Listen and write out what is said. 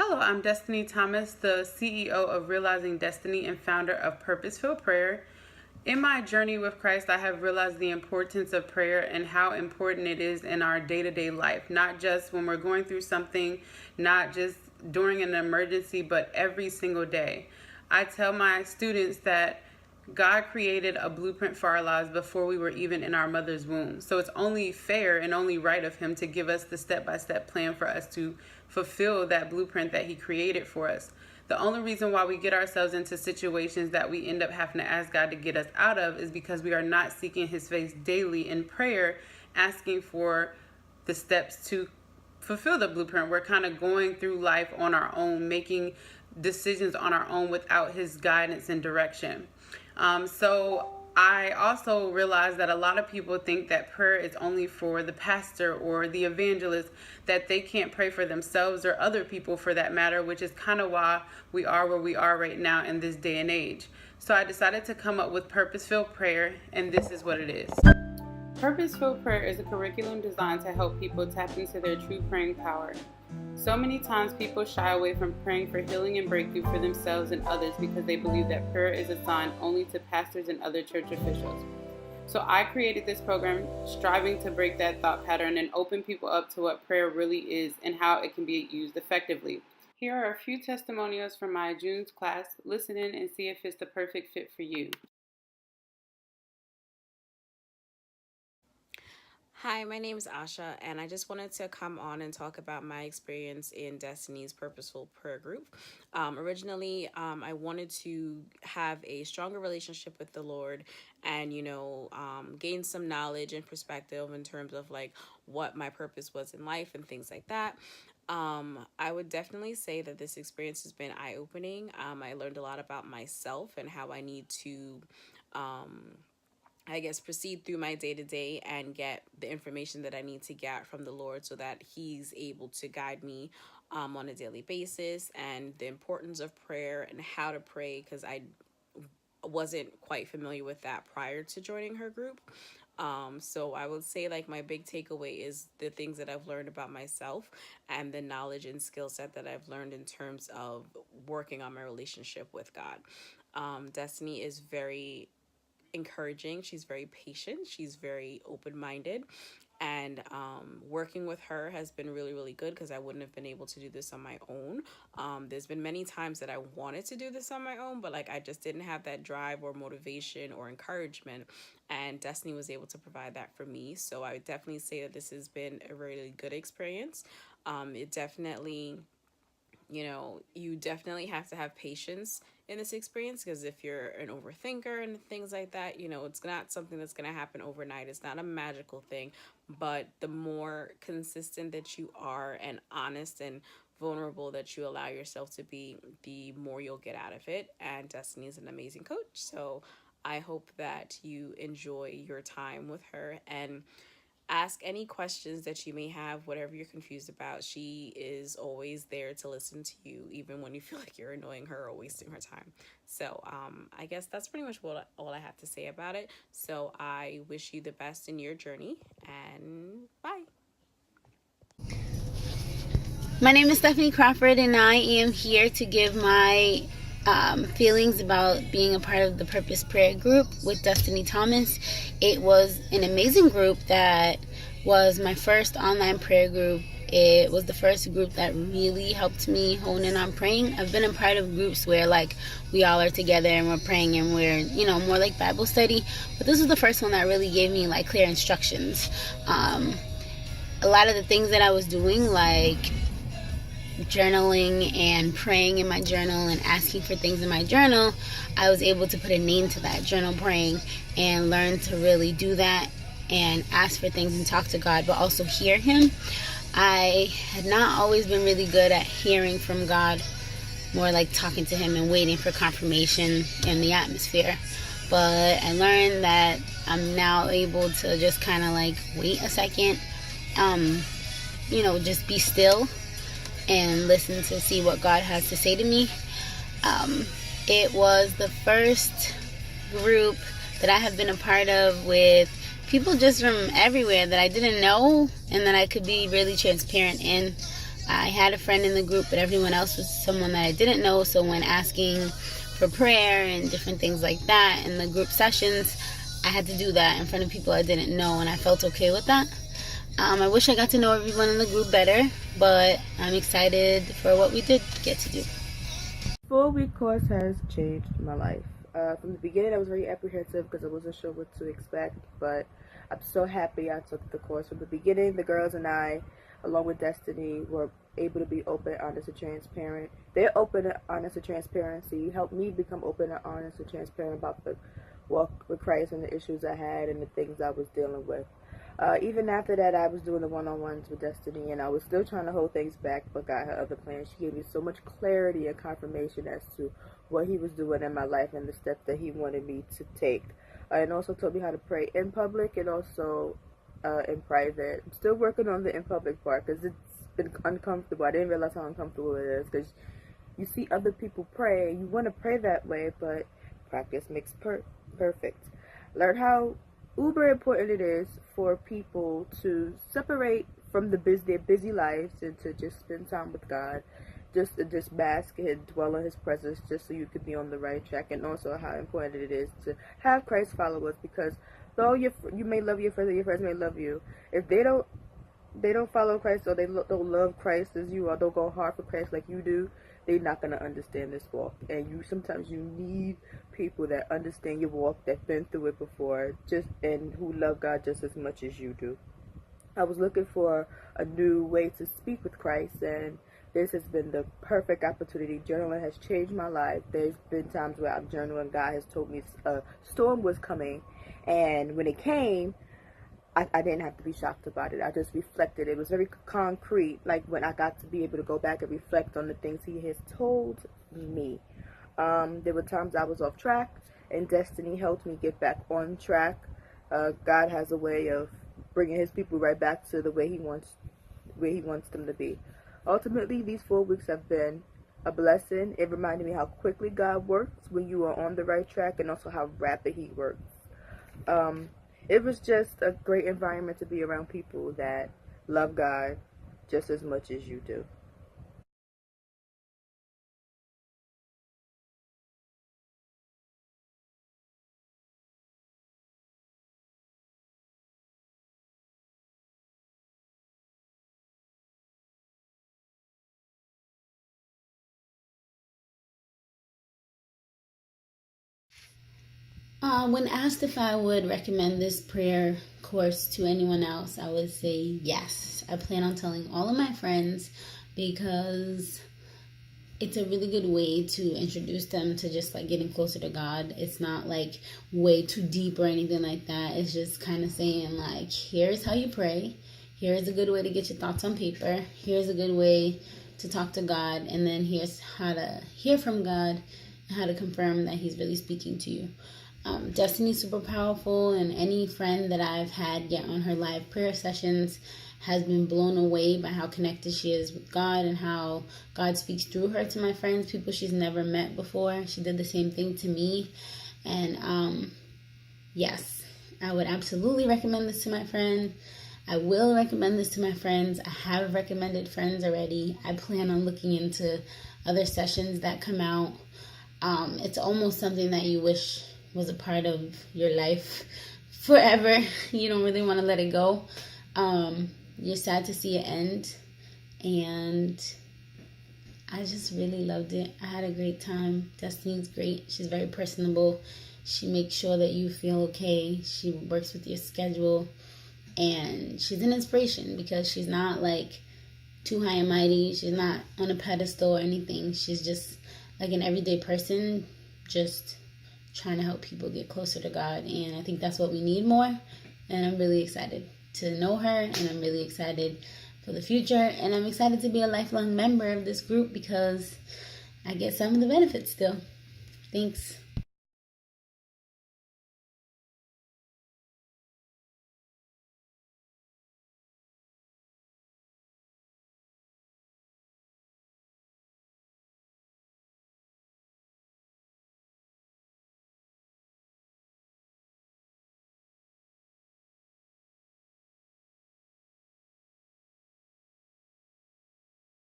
Hello, I'm Destiny Thomas, the CEO of Realizing Destiny and founder of Purposeful Prayer. In my journey with Christ, I have realized the importance of prayer and how important it is in our day-to-day life, not just when we're going through something, not just during an emergency, but every single day. I tell my students that God created a blueprint for our lives before we were even in our mother's womb. So it's only fair and only right of Him to give us the step-by-step plan for us to fulfill that blueprint that He created for us. The only reason why we get ourselves into situations that we end up having to ask God to get us out of is because we are not seeking His face daily in prayer, asking for the steps to fulfill the blueprint. We're kind of going through life on our own, making decisions on our own without His guidance and direction. So I also realized that a lot of people think that prayer is only for the pastor or the evangelist, that they can't pray for themselves or other people for that matter, which is kind of why we are where we are right now in this day and age. So I decided to come up with Purposeful Prayer, and this is what it is. Purposeful Prayer is a curriculum designed to help people tap into their true praying power. So many times people shy away from praying for healing and breakthrough for themselves and others because they believe that prayer is assigned only to pastors and other church officials. So I created this program striving to break that thought pattern and open people up to what prayer really is and how it can be used effectively. Here are a few testimonials from my June's class. Listen in and see if it's the perfect fit for you. Hi, my name is Asha, and I just wanted to come on and talk about my experience in Destiny's Purposeful Prayer Group. Originally, I wanted to have a stronger relationship with the Lord and, gain some knowledge and perspective in terms of like what my purpose was in life and things like that. I would definitely say that this experience has been eye-opening. I learned a lot about myself and how I need to proceed through my day to day and get the information that I need to get from the Lord so that He's able to guide me on a daily basis, and the importance of prayer and how to pray, because I wasn't quite familiar with that prior to joining her group. So I would say like my big takeaway is the things that I've learned about myself and the knowledge and skill set that I've learned in terms of working on my relationship with God. Destiny is very encouraging. She's very patient. She's very open-minded. And working with her has been really, really good because I wouldn't have been able to do this on my own. There's been many times that I wanted to do this on my own, but like I just didn't have that drive or motivation or encouragement. And Destiny was able to provide that for me. So I would definitely say that this has been a really good experience. It definitely, you definitely have to have patience in this experience, because if you're an overthinker and things like that, it's not something that's going to happen overnight. It's not a magical thing, but the more consistent that you are and honest and vulnerable that you allow yourself to be, the more you'll get out of it. And Destiny is an amazing coach, so I hope that you enjoy your time with her and ask any questions that you may have, whatever you're confused about. She is always there to listen to you, even when you feel like you're annoying her or wasting her time. So I guess that's pretty much all I have to say about it. So I wish you the best in your journey, and bye. My name is Stephanie Crawford, and I am here to give my feelings about being a part of the Purpose Prayer Group with Destiny Thomas. It was an amazing group that was my first online prayer group. It was the first group that really helped me hone in on praying. I've been a part of groups where like we all are together and we're praying and we're, more like Bible study. But this was the first one that really gave me like clear instructions. A lot of the things that I was doing, like journaling and praying in my journal and asking for things in my journal, I was able to put a name to that journal praying and learn to really do that and ask for things and talk to God, but also hear Him. I had not always been really good at hearing from God, more like talking to Him and waiting for confirmation in the atmosphere. But I learned that I'm now able to just kind of like wait a second, just be still and listen to see what God has to say to me. It was the first group that I have been a part of with people just from everywhere that I didn't know and that I could be really transparent in. I had a friend in the group, but everyone else was someone that I didn't know. So when asking for prayer and different things like that in the group sessions, I had to do that in front of people I didn't know, and I felt okay with that. I wish I got to know everyone in the group better, but I'm excited for what we did get to do. 4-week course has changed my life. From the beginning, I was very apprehensive because I wasn't sure what to expect, but I'm so happy I took the course. From the beginning, the girls and I, along with Destiny, were able to be open, honest, and transparent. Their open, honest, and transparency helped me become open and honest and transparent about the walk with Christ and the issues I had and the things I was dealing with. Even after that, I was doing the one-on-ones with Destiny, and I was still trying to hold things back, but God had other plans. She gave me so much clarity and confirmation as to what He was doing in my life and the steps that He wanted me to take. And also taught me how to pray in public and also in private. I'm still working on the in public part because it's been uncomfortable. I didn't realize how uncomfortable it is because you see other people pray. You want to pray that way, but practice makes perfect. Learn how uber important it is for people to separate from their busy lives and to just spend time with God, just bask and dwell in His presence, just so you could be on the right track. And also how important it is to have Christ followers, because though you may love your friends and your friends may love you, if they don't follow Christ, or they don't love Christ as you, or don't go hard for Christ like you do, they're not going to understand this walk. And sometimes you need people that understand your walk, that been through it before, and who love God just as much as you do. I was looking for a new way to speak with Christ, and this has been the perfect opportunity. Journaling has changed my life. There's been times where I'm journaling, God has told me a storm was coming, and when it came, I didn't have to be shocked about it. I just reflected. It was very concrete, like when I got to be able to go back and reflect on the things He has told me. There were times I was off track, and Destiny helped me get back on track. God has a way of bringing His people right back to the way He wants them to be. Ultimately, these 4 weeks have been a blessing. It reminded me how quickly God works when you are on the right track, and also how rapid He works. It was just a great environment to be around people that love God just as much as you do. When asked if I would recommend this prayer course to anyone else, I would say yes. I plan on telling all of my friends because it's a really good way to introduce them to just like getting closer to God. It's not like way too deep or anything like that. It's just kind of saying like, here's how you pray. Here's a good way to get your thoughts on paper. Here's a good way to talk to God. And then here's how to hear from God and how to confirm that He's really speaking to you. Destiny's super powerful, and any friend that I've had get on her live prayer sessions has been blown away by how connected she is with God and how God speaks through her to my friends, people she's never met before. She did the same thing to me. And yes, I would absolutely recommend this to my friend. I will recommend this to my friends. I have recommended friends already. I plan on looking into other sessions that come out. It's almost something that you wish was a part of your life forever. You don't really want to let it go. You're sad to see it end. And I just really loved it. I had a great time. Destiny's great. She's very personable. She makes sure that you feel okay. She works with your schedule. And she's an inspiration because she's not like too high and mighty. She's not on a pedestal or anything. She's just like an everyday person, just trying to help people get closer to God. And I think that's what we need more. And I'm really excited to know her, and I'm really excited for the future. And I'm excited to be a lifelong member of this group because I get some of the benefits still. Thanks.